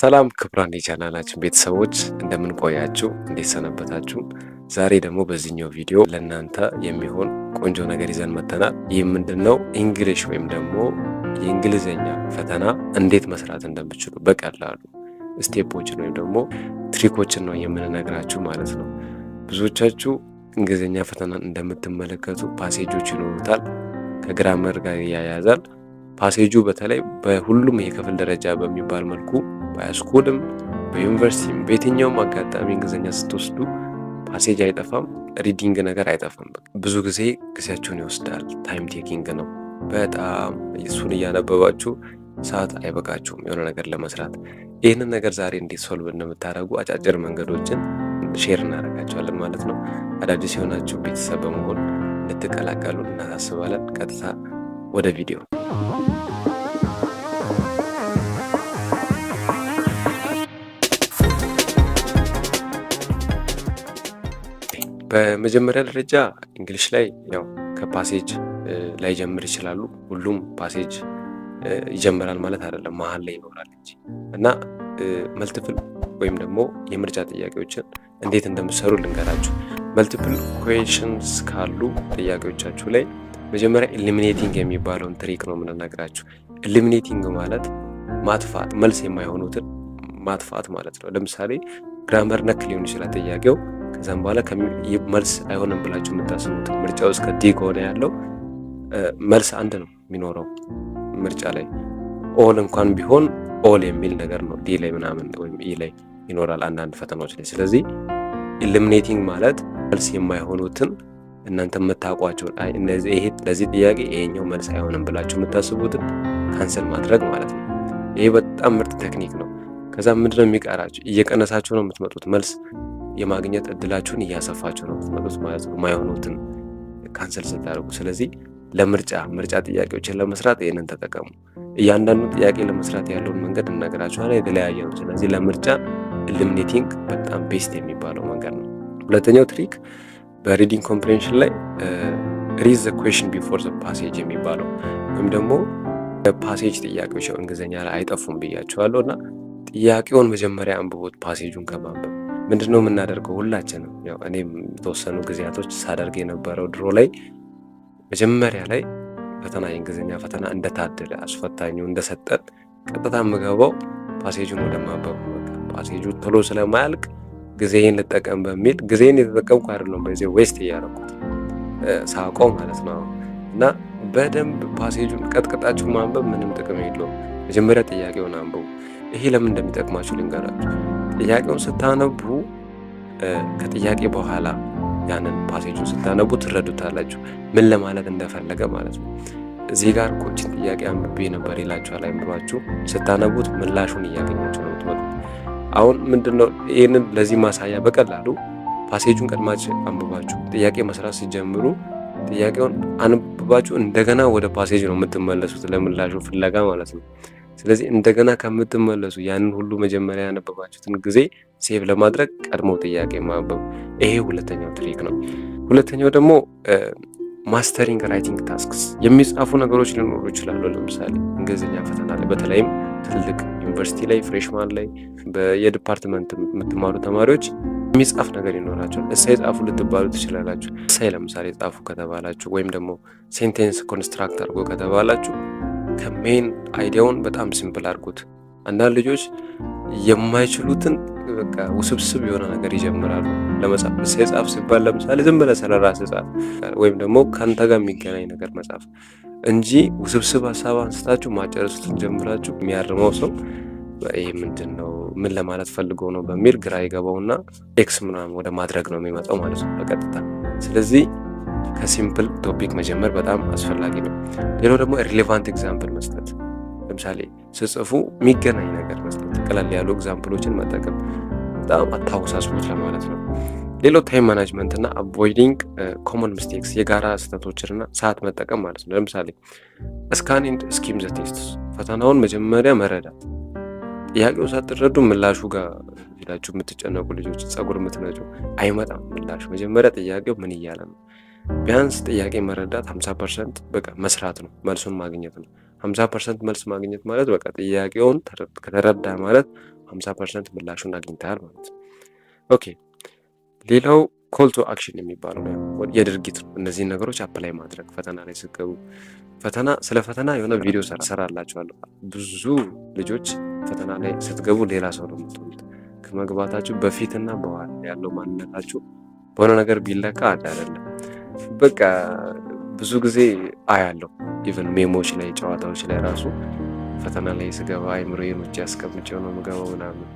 ሰላም ክቡራን የቻናላችን ቤተሰቦች እንደምን ቆያችሁ? እንዴት ሰነበታችሁ? ዛሬ ደግሞ በዚህኛው ቪዲዮ ለእናንተ የሚሆን ቆንጆ ነገር ይዘን መጥተናል። ይህ ምንድነው? እንግሊሽ ወይም ደግሞ የእንግሊዝኛ ፈተና እንዴት መስራት እንደምትችሉ በቀላሉ ስቴፖችን ወይም ደግሞ ትሪኮችን ነው የምንነግራችሁ ማለት ነው። ብዙዎቻችሁ እንግሊዝኛ ፈተናን እንደምትመለከቱ ፓሴጆች ይኖሩታል፣ ከግራመር ጋር ያያያዛል። ፓሴጁ በተለይ በሁሉም የክፍል ደረጃ በሚባል መልኩ በሃይስኩልም በዩኒቨርሲቲም በየትኛውም አጋጣሚ እንግሊዝኛ ስትወስዱ ፓሴጅ አይጠፋም፣ ሪዲንግ ነገር አይጠፋም። ብዙ ጊዜ ጊዜያችሁን ይወስዳል፣ ታይም ቴኪንግ ነው በጣም። እሱን እያነበባችሁ ሰዓት አይበቃችሁም የሆነ ነገር ለመስራት። ይህንን ነገር ዛሬ እንዴት ሶልቭ እንደምታደርጉ አጫጭር መንገዶችን ሼር እናደርጋቸዋለን ማለት ነው። አዳዲስ የሆናችሁ ቤተሰብ በመሆን እንድትቀላቀሉ እናሳስባለን። ቀጥታ ወደ ቪዲዮ። በመጀመሪያ ደረጃ እንግሊሽ ላይ ያው ከፓሴጅ ላይ ጀምር ይችላሉ። ሁሉም ፓሴጅ ይጀምራል ማለት አይደለም፣ መሀል ላይ ይኖራል እንጂ እና መልቲፕል ወይም ደግሞ የምርጫ ጥያቄዎችን እንዴት እንደምትሰሩ ልንገራችሁ። መልቲፕል ኩዌሽንስ ካሉ ጥያቄዎቻችሁ ላይ መጀመሪያ ኢሊሚኔቲንግ የሚባለውን ትሪክ ነው የምንነግራችሁ። ኢሊሚኔቲንግ ማለት ማጥፋት፣ መልስ የማይሆኑትን ማጥፋት ማለት ነው። ለምሳሌ ግራመር ነክ ሊሆን ይችላል ጥያቄው። ከዛም በኋላ መልስ አይሆንም ብላችሁ የምታስቡት ምርጫ ውስጥ ከዲ ከሆነ ያለው መልስ አንድ ነው የሚኖረው ምርጫ ላይ። ኦል እንኳን ቢሆን ኦል የሚል ነገር ነው ዲ ላይ ምናምን ወይም ኢ ላይ ይኖራል አንዳንድ ፈተናዎች ላይ። ስለዚህ ኢሊሚኔቲንግ ማለት መልስ የማይሆኑትን እናንተ የምታውቋቸውን ይሄ ለዚህ ጥያቄ ይሄኛው መልስ አይሆንም ብላችሁ የምታስቡትን ካንሰል ማድረግ ማለት ነው። ይሄ በጣም ምርጥ ቴክኒክ ነው። ከዛ ምንድነው የሚቀራችሁ? እየቀነሳችሁ ነው የምትመጡት። መልስ የማግኘት እድላችሁን እያሰፋችሁ ነው የምትመጡት ማለት ነው፣ የማይሆኑትን ካንሰል ስታደርጉ። ስለዚህ ምርጫ ጥያቄዎችን ለመስራት ይህንን ተጠቀሙ። እያንዳንዱ ጥያቄ ለመስራት ያለውን መንገድ እነግራችኋለን፣ የተለያየ ነው። ስለዚህ ለምርጫ ኢሊሚኔቲንግ በጣም ቤስት የሚባለው መንገድ ነው። ሁለተኛው ትሪክ በሪዲንግ ኮምፕሬንሽን ላይ ሪድ ዘ ኩዌሽን ቢፎር ዘ ፓሴጅ የሚባለው ወይም ደግሞ ፓሴጅ ጥያቄዎች እንግሊዝኛ ላይ አይጠፉም ብያቸዋለሁ እና ጥያቄውን መጀመሪያ አንብቦት ፓሴጁን ከማንበብ ምንድነው የምናደርገው? ሁላችንም ያው እኔም የተወሰኑ ጊዜያቶች ሳደርግ የነበረው ድሮ ላይ መጀመሪያ ላይ ፈተና የእንግሊዝኛ ፈተና እንደታደለ አስፈታኙ እንደሰጠን ቀጥታ የምገባው ፓሴጁን ወደ ማንበብ ነው። ፓሴጁ ቶሎ ስለማያልቅ ጊዜን ልጠቀም በሚል ጊዜን የተጠቀምኩ አይደለም፣ በዚህ ዌስት እያደረኩት ሳውቀው ማለት ነው። እና በደንብ ፓሴጁን ቀጥቅጣችሁ ማንበብ ምንም ጥቅም የለውም። መጀመሪያ ጥያቄውን አንብቡ። ይሄ ለምን እንደሚጠቅማችሁ ልንገራችሁ። ጥያቄውን ስታነቡ ከጥያቄ በኋላ ያንን ፓሴጁን ስታነቡ ትረዱታላችሁ ምን ለማለት እንደፈለገ ማለት ነው። እዚህ ጋር ቆችን ጥያቄ አንብቤ ነበር ይላችኋል። አይምሯችሁ ስታነቡት ምላሹን እያገኛችሁ ነው የምትመጡት። አሁን ምንድነው ይህንን ለዚህ ማሳያ በቀላሉ ፓሴጁን ቀድማችሁ አንብባችሁ ጥያቄ መስራት ሲጀምሩ ጥያቄውን አንብባችሁ እንደገና ወደ ፓሴጅ ነው የምትመለሱት ለምላሹ ፍለጋ ማለት ነው። ስለዚህ እንደገና ከምትመለሱ ያንን ሁሉ መጀመሪያ ያነበባችሁትን ጊዜ ሴቭ ለማድረግ ቀድሞ ጥያቄ ማንበብ፣ ይሄ ሁለተኛው ትሪክ ነው። ሁለተኛው ደግሞ ማስተሪንግ ራይቲንግ ታስክስ። የሚጻፉ ነገሮች ሊኖሩ ይችላሉ። ለምሳሌ እንግሊዝኛ ፈተና ላይ በተለይም ትልቅ ዩኒቨርሲቲ ላይ ፍሬሽማን ላይ የዲፓርትመንት የምትማሩ ተማሪዎች የሚጻፍ ነገር ይኖራቸዋል። እሳይ ጻፉ ልትባሉ ትችላላችሁ። እሳይ ለምሳሌ ጻፉ ከተባላችሁ ወይም ደግሞ ሴንቴንስ ኮንስትራክት አድርጎ ከተባላችሁ ከሜን አይዲያውን በጣም ሲምፕል አድርጉት። አንዳንድ ልጆች የማይችሉትን በቃ ውስብስብ የሆነ ነገር ይጀምራሉ ለመጻፍ። እሳይ ጻፍ ሲባል ለምሳሌ ዝም ብለህ ስለ ራስህ ጻፍ ወይም ደግሞ ከአንተ ጋር የሚገናኝ ነገር መጻፍ እንጂ ውስብስብ ሀሳብ አንስታችሁ ማጨረሱትን ጀምራችሁ የሚያርመው ሰው ይሄ ምንድን ነው ምን ለማለት ፈልገው ነው በሚል ግራ ይገባውና ኤክስ ምናምን ወደ ማድረግ ነው የሚመጣው ማለት ነው በቀጥታ። ስለዚህ ከሲምፕል ቶፒክ መጀመር በጣም አስፈላጊ ነው። ሌላው ደግሞ ሪሌቫንት ኤግዛምፕል መስጠት። ለምሳሌ ስጽፉ የሚገናኝ ነገር መስጠት፣ ቀላል ያሉ ኤግዛምፕሎችን መጠቀም፣ በጣም አታወሳስቡት ለማለት ነው። ሌላው ታይም ማናጅመንት እና አቮይዲንግ ኮመን ሚስቴክስ፣ የጋራ ስህተቶችንና ሰዓት መጠቀም ማለት ነው። ለምሳሌ ስካን ኤንድ ስኪም ዘ ቴስት፣ ፈተናውን መጀመሪያ መረዳት። ጥያቄው ሳትረዱ ምላሹ ጋር ሄዳችሁ የምትጨነቁ ልጆች ጸጉር የምትነጩ አይመጣም ምላሹ። መጀመሪያ ጥያቄው ምን እያለ ነው? ቢያንስ ጥያቄ መረዳት 50% በቃ መስራት ነው፣ መልሱን ማግኘት ነው። 50% መልስ ማግኘት ማለት በቃ ጥያቄውን ከተረዳ ማለት 50% ምላሹን አግኝተሃል ማለት ነው። ኦኬ ሌላው ኮል ቱ አክሽን የሚባለው የድርጊት ነው። እነዚህን ነገሮች አፕላይ ማድረግ ፈተና ላይ ስትገቡ ስለ ፈተና የሆነ ቪዲዮ ሰራላችኋለሁ። ብዙ ልጆች ፈተና ላይ ስትገቡ ሌላ ሰው ነው የምትሆኑት። ከመግባታችሁ በፊትና በኋላ ያለው ማንነታችሁ በሆነ ነገር ቢለካ አይደለም። በቃ ብዙ ጊዜ አያለው ኢቨን ሜሞች ላይ ጨዋታዎች ላይ ራሱ ፈተና ላይ ስገባ አይምሮዬን ውጭ አስቀምጬው ነው የምገባው ምናምን።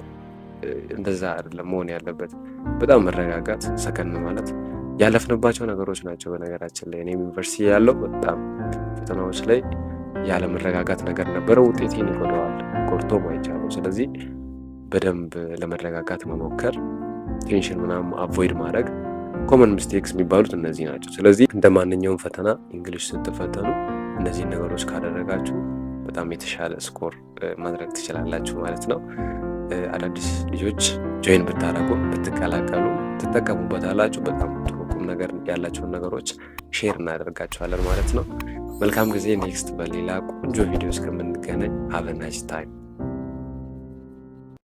እንደዛ አይደለም መሆን ያለበት። በጣም መረጋጋት፣ ሰከን ማለት ያለፍንባቸው ነገሮች ናቸው። በነገራችን ላይ እኔም ዩኒቨርሲቲ ያለው በጣም ፈተናዎች ላይ ያለ መረጋጋት ነገር ነበረ። ውጤቴን ይጎዳዋል፣ ጎድቶ ማይቻለው። ስለዚህ በደንብ ለመረጋጋት መሞከር፣ ቴንሽን ምናምን አቮይድ ማድረግ። ኮመን ሚስቴክስ የሚባሉት እነዚህ ናቸው። ስለዚህ እንደ ማንኛውም ፈተና እንግሊሽ ስትፈተኑ እነዚህን ነገሮች ካደረጋችሁ በጣም የተሻለ ስኮር ማድረግ ትችላላችሁ ማለት ነው። አዳዲስ ልጆች ጆይን ብታረጉ ብትቀላቀሉ ትጠቀሙበታላችሁ። በጣም ጥሩ ቁም ነገር ያላቸውን ነገሮች ሼር እናደርጋችኋለን ማለት ነው። መልካም ጊዜ። ኔክስት በሌላ ቆንጆ ቪዲዮ እስከምንገናኝ ሃቭ ናይስ ታይም